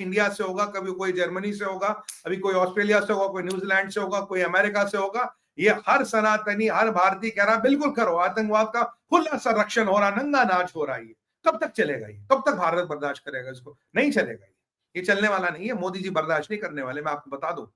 India से होगा, कभी कोई जर्मनी से होगा, अभी कोई ऑस्ट्रेलिया से होगा, कोई न्यूजीलैंड से होगा, कोई अमेरिका से होगा। ये हर सनातनी, हर भारतीय कह रहा बिल्कुल करो, आतंकवाद का खुला संरक्षण हो रहा, नंगा नाच हो रहा है। कब तक चलेगा ये? कब तक भारत बर्दाश्त करेगा इसको? नहीं चलेगा ये चलने वाला नहीं है। मोदी जी बर्दाश्त नहीं करने वाले, मैं आपको बता दूं।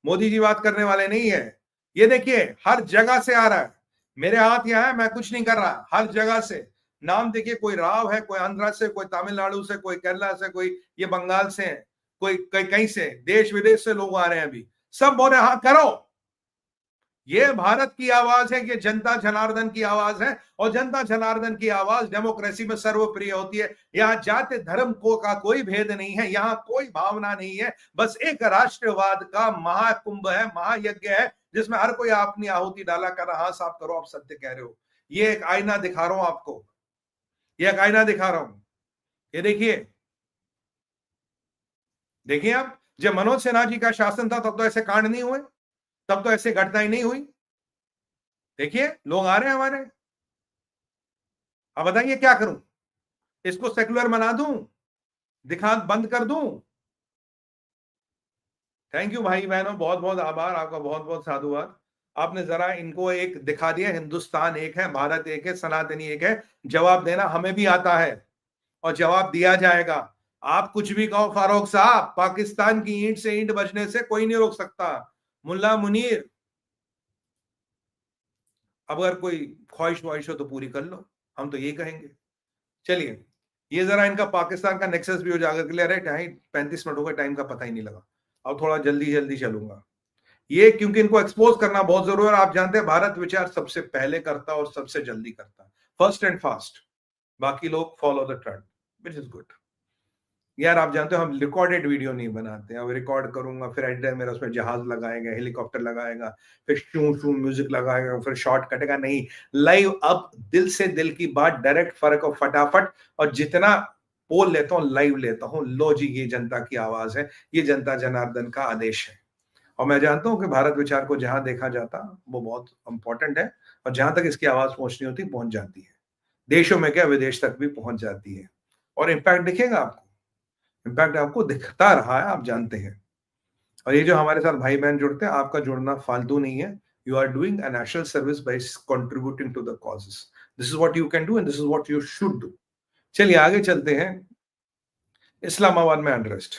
मोदी जी बात करने वाले नहीं है। ये देखिए हर जगह से आ रहा है, मेरे हाथ यहाँ है, मैं कुछ नहीं कर रहा, हर जगह से नाम देखिए, कोई राव है, कोई आंध्रा से, कोई तमिलनाडु से, कोई केरला से, कोई ये बंगाल से है, कोई कहीं से, देश विदेश से लोग आ रहे हैं। अभी सब बोल रहे हाँ करो। ये भारत की आवाज है, ये जनता जनार्दन की आवाज है, और जनता जनार्दन की आवाज डेमोक्रेसी में सर्वप्रिय होती है। यहाँ जाति धर्म को का कोई भेद नहीं है, यहाँ कोई भावना नहीं है, बस एक राष्ट्रवाद का महाकुंभ है, महायज्ञ है, जिसमें हर कोई अपनी आहुति डाला कर रहा। हाँ साफ करो, आप सत्य कह रहे हो। ये एक आईना दिखा रहा हूं आपको, ये एक आईना दिखा रहा हूं। ये देखिए, देखिए आप, जब मनोज सिन्हा जी का शासन था तब तो ऐसे कांड नहीं हुए, तब तो ऐसे घटनाएं नहीं हुई। देखिए लोग आ रहे हैं हमारे। अब बताइए क्या करूं? इसको सेकुलर बना दूं, दिखा बंद कर दूं? थैंक यू भाई बहनों, बहुत बहुत आभार आपका, बहुत बहुत साधुवाद। आपने जरा इनको एक दिखा दिया, हिंदुस्तान एक है, भारत एक है, सनातनी एक है। जवाब देना हमें भी आता है और जवाब दिया जाएगा। आप कुछ भी कहो फारूक साहब, पाकिस्तान की ईंट से ईंट बजने से कोई नहीं रोक सकता। मुल्ला मुनीर, अगर कोई ख्वाहिश ख्वाहिश हो तो पूरी कर लो, हम तो यही कहेंगे। चलिए, ये जरा इनका पाकिस्तान का नेक्सस भी उजागर कर लिया। अरे 35 मिनट हो गए, टाइम का पता ही नहीं लगा। अब थोड़ा जल्दी जल्दी चलूंगा ये, क्योंकि इनको एक्सपोज करना बहुत जरूरी है। आप जानते हैं भारत विचार सबसे पहले करता और सबसे जल्दी करता, फर्स्ट एंड फास्ट। बाकी लोग follow the trend, which is good. यार आप जानते हो हम रिकॉर्डेड वीडियो नहीं बनाते। अब रिकॉर्ड करूंगा, फिर एडिटर मेरा उसमें जहाज लगाएगा, हेलीकॉप्टर लगाएगा, फिर शू शू म्यूजिक लगाएगा, फिर शॉर्ट कटेगा। नहीं, लाइव अब दिल से दिल की बात, डायरेक्ट फर्क और फटाफट। और जितना बोल लेता हूँ लाइव लेता हूँ। लो जी, ये जनता की आवाज है, ये जनता जनार्दन का आदेश है। और मैं जानता हूं कि भारत विचार को जहां देखा जाता वो बहुत इंपॉर्टेंट है, और जहां तक इसकी आवाज पहुंचनी होती पहुंच जाती है। देशों में क्या, विदेश तक भी पहुंच जाती है। और इम्पैक्ट दिखेगा आपको, इम्पैक्ट आपको दिखता रहा है, आप जानते हैं। और ये जो हमारे साथ भाई बहन जुड़ते हैं, आपका जुड़ना फालतू नहीं है। You are doing a national service by contributing to the causes. This is what you can do and this is what you should do. चलिए आगे चलते हैं। इस्लामाबाद में अनरेस्ट,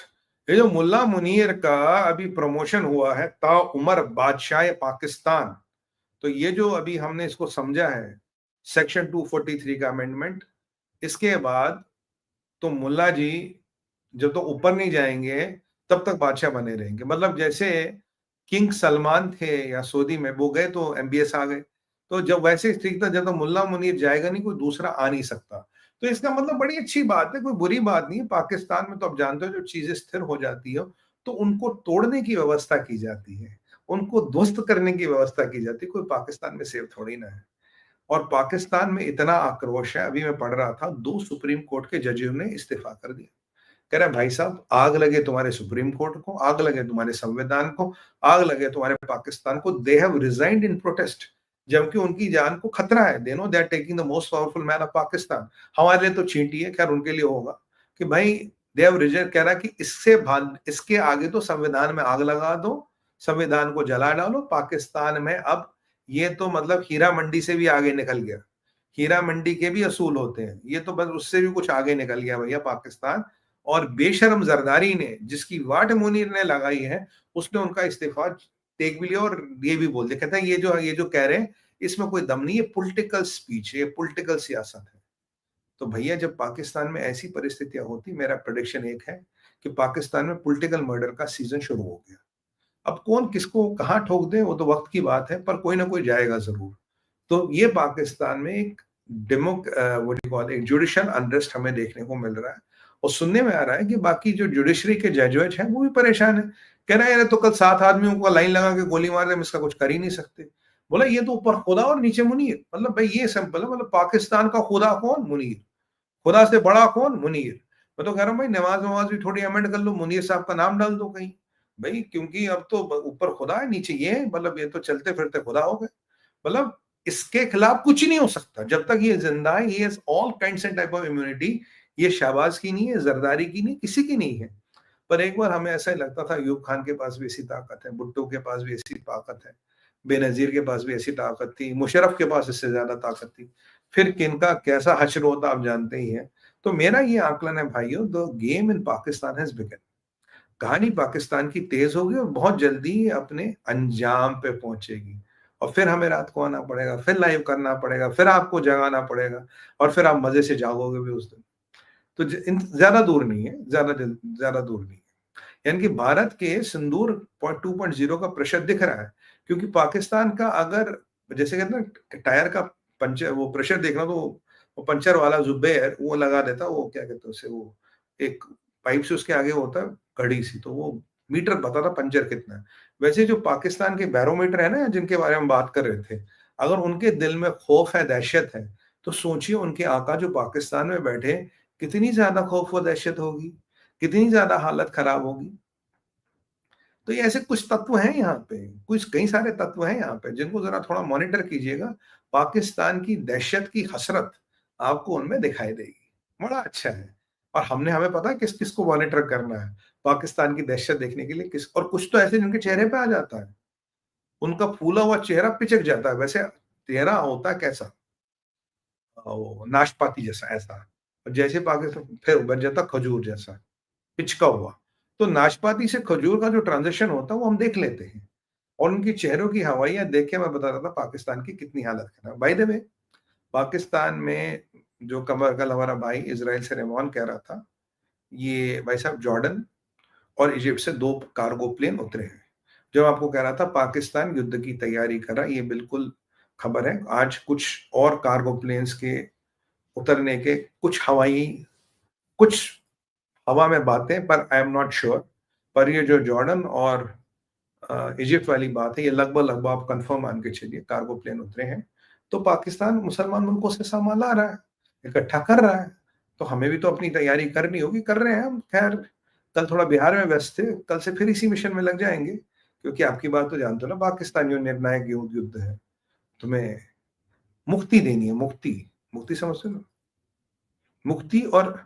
ये जो मुल्ला मुनीर का अभी प्रमोशन हुआ है ताउमर बादशाह पाकिस्तान, तो ये जो अभी हमने इसको समझा है सेक्शन 243 का अमेंडमेंट, इसके बाद तो मुल्ला जी जब तो ऊपर नहीं जाएंगे तब तक बादशाह बने रहेंगे। मतलब जैसे किंग सलमान थे या सऊदी में, वो गए तो एमबीएस आ गए, तो जब वैसे ठीक था, जब तो मुल्ला मुनीर जाएगा नहीं, कोई दूसरा आ नहीं सकता। तो इसका मतलब बड़ी अच्छी बात है, कोई बुरी बात नहीं है। पाकिस्तान में तो आप जानते हो जो चीजें स्थिर हो जाती है तो उनको तोड़ने की व्यवस्था की जाती है, उनको ध्वस्त करने की व्यवस्था की जाती है। कोई पाकिस्तान में सेफ थोड़ी ना है। और पाकिस्तान में इतना आक्रोश है, अभी मैं पढ़ रहा था 2 सुप्रीम कोर्ट के जजों ने इस्तीफा कर दिया। कह रहे भाई साहब, आग लगे तुम्हारे सुप्रीम कोर्ट को, आग लगे तुम्हारे संविधान को, आग लगे तुम्हारे पाकिस्तान को, they have resigned in protest, जबकि उनकी जान को खतरा है। They know they are taking the most powerful man of Pakistan. हमारे लिए तो चींटी है, खैर उनके लिए होगा कि भाई दे हैव रिजाइंड। कह रहा कि इसके आगे तो संविधान में आग लगा दो, संविधान को जला डालो। पाकिस्तान में अब ये तो मतलब हीरा मंडी से भी आगे निकल गया। हीरा मंडी के भी असूल होते हैं, ये तो बस उससे भी कुछ आगे निकल गया भैया पाकिस्तान। और बेशरम जरदारी ने, जिसकी वाट मुनीर ने लगाई है, उसने उनका इस्तीफा टेक भी लिया और ये भी बोल दिया। कहता है ये जो कह रहे हैं इसमें कोई दम नहीं है, पॉलिटिकल स्पीच है, पॉलिटिकल सियासत है। तो भैया जब पाकिस्तान में ऐसी परिस्थितियां होती, मेरा प्रेडिक्शन एक है कि पाकिस्तान में पॉलिटिकल मर्डर का सीजन शुरू हो गया। अब कौन किसको कहां ठोक दे वो तो वक्त की बात है, पर कोई ना कोई जाएगा जरूर। तो ये पाकिस्तान में एक एक जुडिशियल अनरेस्ट हमें देखने को मिल रहा है। और सुनने में आ रहा है कि बाकी जो जुडिशरी के जज हैं वो भी परेशान है। कह रहे हैं तो कल 7 आदमियों को लाइन लगा के गोली मार दे, हम इसका कुछ कर ही नहीं सकते। बोला ये तो ऊपर खुदा और नीचे मुनीर। मतलब भाई ये सिंपल है, मतलब पाकिस्तान का खुदा कौन? मुनीर। खुदा से बड़ा कौन? मुनीर। मैं तो कह रहा हूँ भाई नमाज भी थोड़ी अमेंड कर लो, मुनीर साहब का नाम डाल दो कहीं भाई, क्योंकि अब तो ऊपर खुदा है नीचे ये है, मतलब ये तो चलते फिरते खुदा हो गए। मतलब इसके खिलाफ कुछ नहीं हो सकता जब तक ये जिंदा है। ये all kinds and type of immunity. ये शहबाज की नहीं है, जरदारी की नहीं, किसी की नहीं है। पर एक बार हमें ऐसा ही लगता था अयूब खान के पास भी ऐसी ताकत है, भुट्टो के पास भी ऐसी ताकत है, बेनज़ीर के पास भी ऐसी ताकत थी, मुशर्रफ के पास इससे ज़्यादा ताकत थी। फिर किनका कैसा हश्र होता आप जानते ही हैं। तो मेरा ये आकलन है भाइयों, the game in Pakistan has begun. कहानी पाकिस्तान की तेज़ होगी और बहुत जल्दी ये अपने अंजाम पे पहुँचेगी। और फिर हमें रात को आना पड़ेगा, फिर लाइव करना पड़ेगा, फिर आपको जगाना पड़ेगा और फिर आप मज़े से जागोगे भी उस दिन। तो ज़्यादा दूर नहीं है, ज़्यादा दूर नहीं है। यानी कि भारत के सिंदूर 2.0 का प्रेशर दिख रहा है, क्योंकि पाकिस्तान का अगर जैसे कहते हैं ना टायर का पंचर, वो प्रेशर देखना तो वो पंचर वाला जुबैर वो लगा देता, वो क्या कहते हैं उसे, वो एक पाइप से उसके आगे होता है घड़ी सी, तो वो मीटर बताता पंचर कितना है। वैसे जो पाकिस्तान के बैरोमीटर है ना, जिनके बारे में बात कर रहे थे, अगर उनके दिल में खौफ है, दहशत है, तो सोचिए उनके आका जो पाकिस्तान में बैठे, कितनी ज्यादा खौफ व दहशत होगी, कितनी ज्यादा हालत खराब होगी। तो ये ऐसे कुछ तत्व हैं यहाँ पे, कुछ कई सारे तत्व हैं यहाँ पे जिनको ज़रा थोड़ा मॉनिटर कीजिएगा। पाकिस्तान की दहशत की हसरत आपको उनमें दिखाई देगी। बड़ा अच्छा है। और हमें पता है किस-किस को मॉनिटर करना है। पाकिस्तान की दहशत देखने के लिए किस, और कुछ तो ऐसे जिनके चेहरे पे आ जाता है। उनका फूला हुआ चेहरा पिचक जाता है। वैसे चेहरा होता है कैसा? वो नाशपाती जैसा ऐसा। और जैसे पाकिस्तान फिर बन जाता खजूर जैसा। पिचका हुआ। तो नाशपाती से खजूर का जो ट्रांज़िशन होता है वो हम देख लेते हैं। और उनके चेहरों की हवाइयाँ देख के मैं बता रहा था पाकिस्तान की कितनी हालत खराब। बाय द वे, पाकिस्तान में जो कल हमारा भाई इज़राइल से रेमॉन कह रहा था, ये भाई साहब जॉर्डन और इजिप्ट से 2 कार्गो प्लेन उतरे हैं। जो आपको कह रहा था पाकिस्तान युद्ध की तैयारी कर रहा है, ये बिल्कुल खबर है। आज कुछ और कार्गो प्लेन्स के उतरने के कुछ हवा में बातें, पर आई एम नॉट श्योर। पर ये जो जॉर्डन और इजिप्ट वाली बात है, ये लगभग आप कंफर्म मान के चलिए, कार्गो प्लेन उतरे हैं। तो पाकिस्तान मुसलमान मुल्कों से सामान ला रहा है, इकट्ठा कर रहा है। तो हमें भी तो अपनी तैयारी करनी होगी, कर रहे हैं हम। खैर, कल थोड़ा बिहार में व्यस्त थे, कल से फिर इसी मिशन में लग जाएँगे, क्योंकि आपकी बात तो जानते हो ना, पाकिस्तान जो निर्णायक युद्ध है, तुम्हें मुक्ति देनी है, मुक्ति। मुक्ति समझते हो ना? मुक्ति। और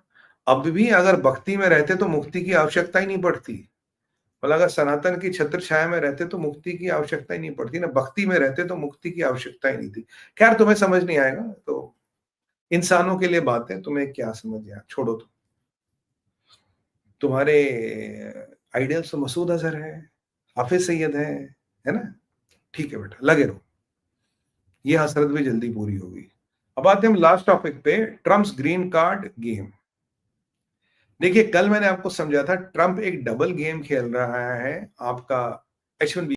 अब भी अगर भक्ति में रहते तो मुक्ति की आवश्यकता ही नहीं पड़ती। मतलब अगर सनातन की छत्र छाया में रहते तो मुक्ति की आवश्यकता ही नहीं पड़ती ना, भक्ति में रहते तो मुक्ति की आवश्यकता ही नहीं थी। खैर, तुम्हें समझ नहीं आएगा, तो इंसानों के लिए बातें, तुम्हें क्या समझ यार, छोड़ो। तुम्हारे आइडियल्स तो मसूद अजहर है, हाफिज सईद है ना? ठीक है बेटा, लगे रहो। ये हसरत भी जल्दी पूरी होगी। अब आते हैं हम लास्ट टॉपिक पे, ट्रम्प्स ग्रीन कार्ड गेम। देखिए, कल मैंने आपको समझा था ट्रम्प एक डबल गेम खेल रहा है, आपका H1B